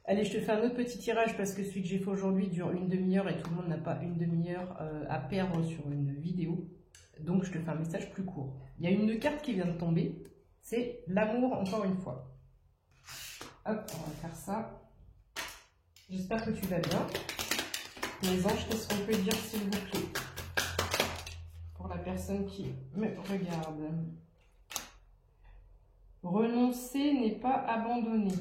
Allez, je te fais un autre petit tirage parce que celui que j'ai fait aujourd'hui dure une demi-heure et tout le monde n'a pas une demi-heure à perdre sur une vidéo. Donc, je te fais un message plus court. Il y a une carte qui vient de tomber. C'est l'amour, encore une fois. Hop, on va faire ça. J'espère que tu vas bien. Mes anges, qu'est-ce qu'on peut dire, s'il vous plaît, pour la personne qui me regarde? Renoncer n'est pas abandonner.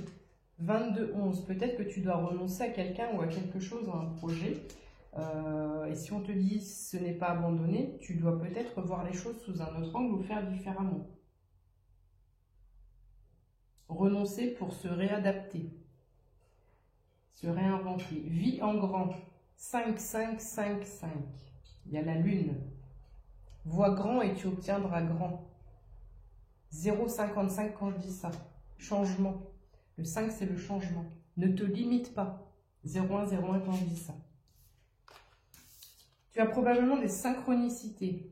22-11, peut-être que tu dois renoncer à quelqu'un ou à quelque chose, à un projet. Et si on te dit ce n'est pas abandonné, tu dois peut-être voir les choses sous un autre angle ou faire différemment. Renoncer pour se réadapter, se réinventer. Vie en grand. 5, 5, 5, 5. Il y a la lune. Vois grand et tu obtiendras grand. 0,55 quand je dis ça. Changement. Le 5, c'est le changement. Ne te limite pas. 0,1, 0,1 quand je dis ça. Tu as probablement des synchronicités.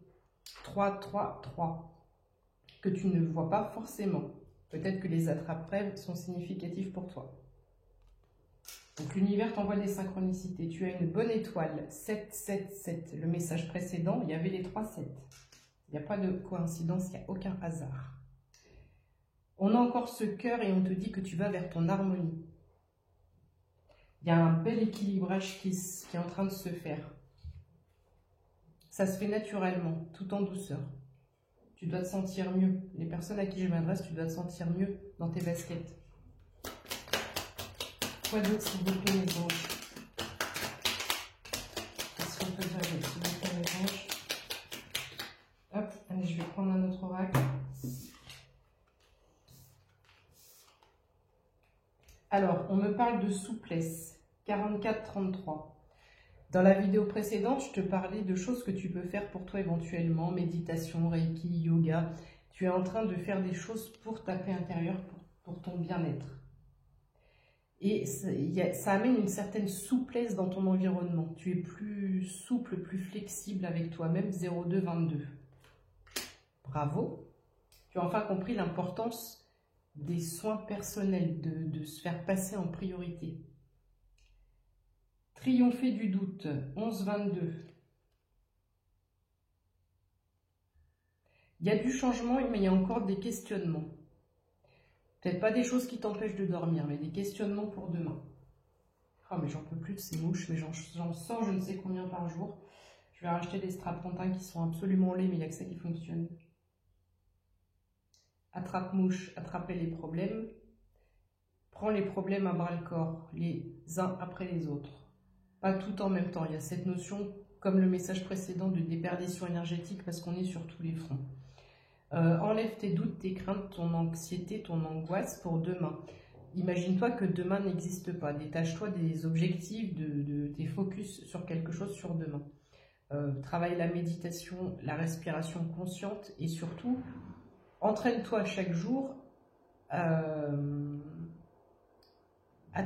3, 3, 3. Que tu ne vois pas forcément. Peut-être que les attrape-rêves sont significatifs pour toi. Donc l'univers t'envoie des synchronicités. Tu as une bonne étoile. 7, 7, 7. Le message précédent, il y avait les 3 7. Il n'y a pas de coïncidence, il n'y a aucun hasard. On a encore ce cœur et on te dit que tu vas vers ton harmonie. Il y a un bel équilibrage qui est en train de se faire. Ça se fait naturellement, tout en douceur. Tu dois te sentir mieux. Les personnes à qui je m'adresse, tu dois te sentir mieux dans tes baskets. Quoi d'autre, s'il vous plaît, les anges? Qu'est-ce qu'on peut dire, s'il vous plaît, les anges? Hop, allez, je vais prendre un autre oracle. Alors, on me parle de souplesse. 44-33. Dans la vidéo précédente, je te parlais de choses que tu peux faire pour toi éventuellement. Méditation, Reiki, yoga. Tu es en train de faire des choses pour ta paix intérieure, pour ton bien-être. Et ça amène une certaine souplesse dans ton environnement. Tu es plus souple, plus flexible avec toi-même. 02-22. Bravo. Tu as enfin compris l'importance des soins personnels, de se faire passer en priorité. Triompher du doute. 11-22. Il y a du changement, mais il y a encore des questionnements. Peut-être pas des choses qui t'empêchent de dormir, mais des questionnements pour demain. Oh, mais j'en peux plus de ces mouches, mais j'en sors je ne sais combien par jour. Je vais racheter des strapontins qui sont absolument laids, mais il n'y a que ça qui fonctionne. Attrape-mouche, attrapez les problèmes. Prends les problèmes à bras-le-corps, les uns après les autres. Pas tout en même temps. Il y a cette notion, comme le message précédent, de déperdition énergétique parce qu'on est sur tous les fronts. Enlève tes doutes, tes craintes, ton anxiété, ton angoisse pour demain. Imagine-toi que demain n'existe pas. Détache-toi des objectifs, des focus sur quelque chose sur demain. Travaille la méditation, la respiration consciente et surtout, entraîne-toi chaque jour à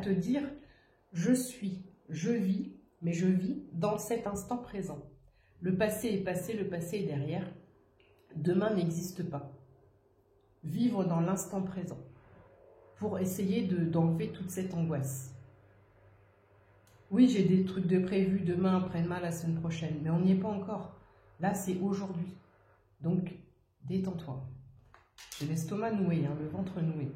te dire « je suis, je vis, mais je vis dans cet instant présent ». Le passé est passé, le passé est derrière. Demain n'existe pas. Vivre dans l'instant présent pour essayer d'enlever toute cette angoisse. Oui, j'ai des trucs de prévu demain, après-demain, la semaine prochaine, mais on n'y est pas encore. Là, c'est aujourd'hui. Donc, détends-toi. J'ai l'estomac noué, hein, le ventre noué.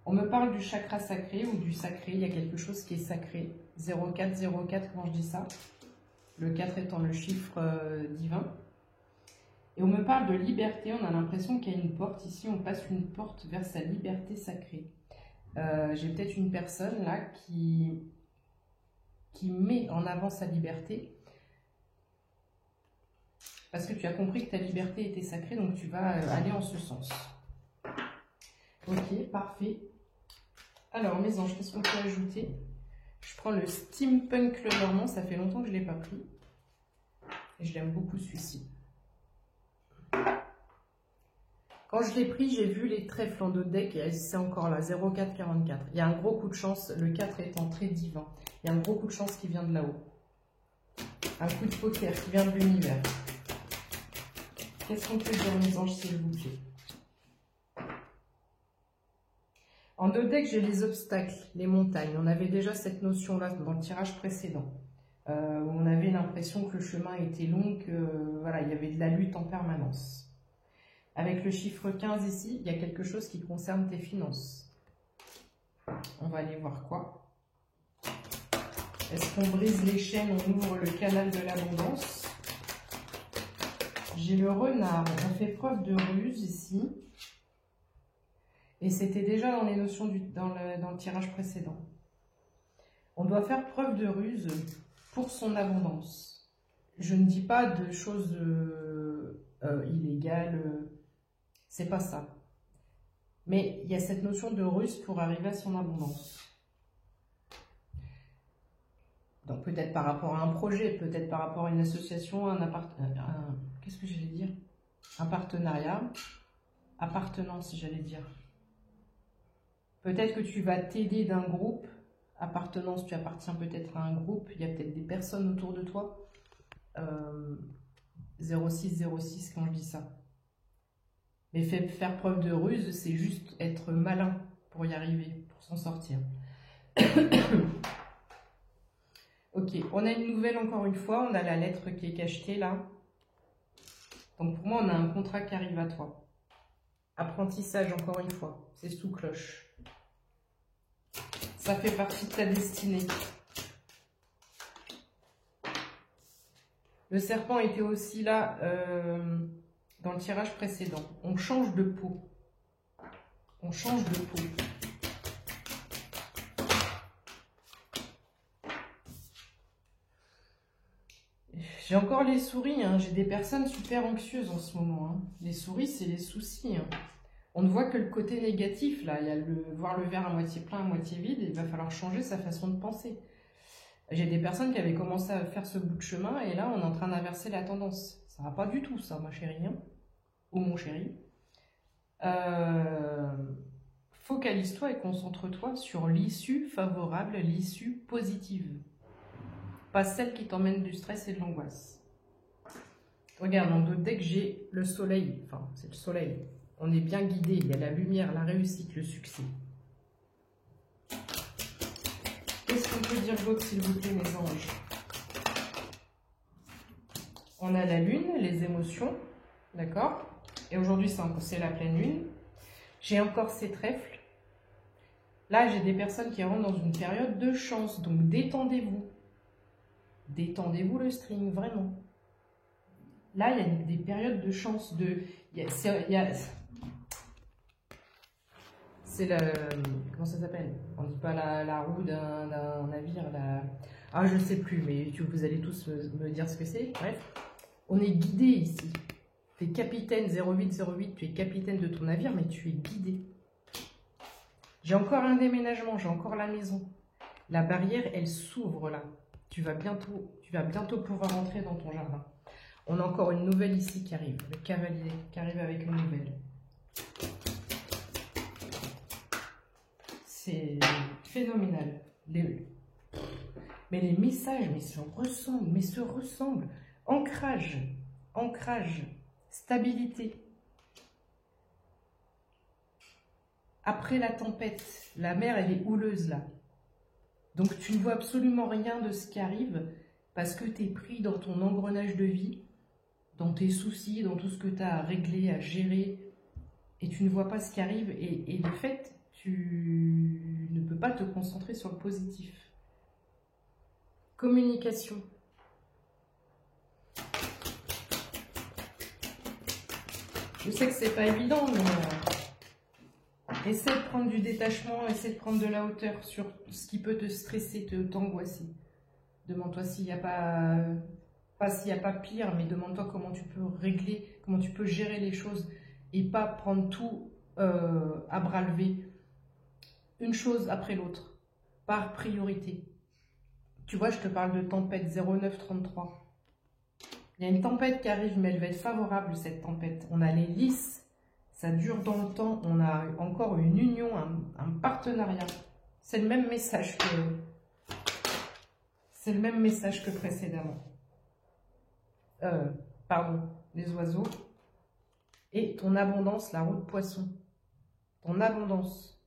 On me parle du chakra sacré ou du sacré. Il y a quelque chose qui est sacré. 04, 04, quand je dis ça. Le 4 étant le chiffre divin. Et on me parle de liberté. On a l'impression qu'il y a une porte. Ici, on passe une porte vers sa liberté sacrée. J'ai peut-être une personne là qui met en avant sa liberté. Parce que tu as compris que ta liberté était sacrée, donc tu vas aller en ce sens. Ok, parfait. Alors, mes anges, qu'est-ce qu'on peut ajouter? Je prends le Steampunk Le Normand, ça fait longtemps que je ne l'ai pas pris. Et je l'aime beaucoup celui-ci. Quand je l'ai pris, j'ai vu les trèfles en dos de deck, et c'est encore là, 0444. Il y a un gros coup de chance, le 4 étant très divin. Il y a un gros coup de chance qui vient de là-haut. Un coup de poker qui vient de l'univers. Qu'est-ce qu'on peut dire, mes anges, s'il vous plaît? En 2 decks, j'ai les obstacles, les montagnes. On avait déjà cette notion-là dans le tirage précédent. Où on avait l'impression que le chemin était long, que voilà, il y avait de la lutte en permanence. Avec le chiffre 15 ici, il y a quelque chose qui concerne tes finances. On va aller voir quoi. Est-ce qu'on brise les chaînes, on ouvre le canal de l'abondance? J'ai le renard, on fait preuve de ruse ici. Et c'était déjà dans les notions dans le tirage précédent. On doit faire preuve de ruse pour son abondance. Je ne dis pas de choses illégales, c'est pas ça. Mais il y a cette notion de ruse pour arriver à son abondance. Donc peut-être par rapport à un projet, peut-être par rapport à une association, qu'est-ce que j'allais dire? Un partenariat, appartenance j'allais dire. Peut-être que tu vas t'aider d'un groupe, appartenance, tu appartiens peut-être à un groupe, il y a peut-être des personnes autour de toi. 0606 quand je dis ça. Mais faire preuve de ruse, c'est juste être malin pour y arriver, pour s'en sortir. Ok, on a une nouvelle encore une fois, on a la lettre qui est cachetée là. Donc pour moi, on a un contrat qui arrive à toi. Apprentissage encore une fois, c'est sous cloche. Ça fait partie de ta destinée. Le serpent était aussi là dans le tirage précédent. On change de peau. On change de peau. J'ai encore les souris, hein. J'ai des personnes super anxieuses en ce moment. Hein. Les souris, c'est les soucis. Hein. On ne voit que le côté négatif, là. Il y a voir le verre à moitié plein, à moitié vide, et il va falloir changer sa façon de penser. J'ai des personnes qui avaient commencé à faire ce bout de chemin, et là, on est en train d'inverser la tendance. Ça va pas du tout, ça, ma chérie. Hein. Ou mon chéri. Focalise-toi et concentre-toi sur l'issue favorable, l'issue positive. Pas celle qui t'emmène du stress et de l'angoisse. Regarde, dans d'autres decks, j'ai le soleil. Enfin, c'est le soleil. On est bien guidé. Il y a la lumière, la réussite, le succès. Qu'est-ce qu'on peut dire d'autre, s'il vous plaît, mes anges? On a la lune, les émotions. D'accord? Et aujourd'hui, c'est la pleine lune. J'ai encore ces trèfles. Là, j'ai des personnes qui rentrent dans une période de chance. Donc, détendez-vous. Détendez-vous le string, vraiment. Là, il y a des périodes de chance. C'est le... Comment ça s'appelle? On ne dit pas la roue d'un navire. Ah, je ne sais plus, mais vous allez tous me dire ce que c'est. Bref, on est guidé ici. Tu es capitaine 0808, tu es capitaine de ton navire, mais tu es guidé. J'ai encore un déménagement, j'ai encore la maison. La barrière, elle s'ouvre là. Tu vas bientôt pouvoir entrer dans ton jardin. On a encore une nouvelle ici qui arrive. Le cavalier qui arrive avec une nouvelle. C'est phénoménal. Mais les messages, mais se ressemblent. Ancrage, stabilité. Après la tempête, la mer, elle est houleuse là. Donc tu ne vois absolument rien de ce qui arrive parce que tu es pris dans ton engrenage de vie, dans tes soucis, dans tout ce que tu as à régler, à gérer, et tu ne vois pas ce qui arrive. Et de fait, tu ne peux pas te concentrer sur le positif. Communication. Je sais que c'est pas évident, mais... essaie de prendre du détachement, essaie de prendre de la hauteur sur ce qui peut te stresser, t'angoisser. Demande-toi s'il n'y a pas pire, mais demande-toi comment tu peux régler, comment tu peux gérer les choses et pas prendre tout à bras levés, une chose après l'autre, par priorité. Tu vois, je te parle de tempête 0933. Il y a une tempête qui arrive, mais elle va être favorable, cette tempête. On a les lys. Ça dure dans le temps, on a encore une union, un partenariat. C'est le même message que précédemment. Pardon, les oiseaux. Et ton abondance, la roue de poisson. Ton abondance.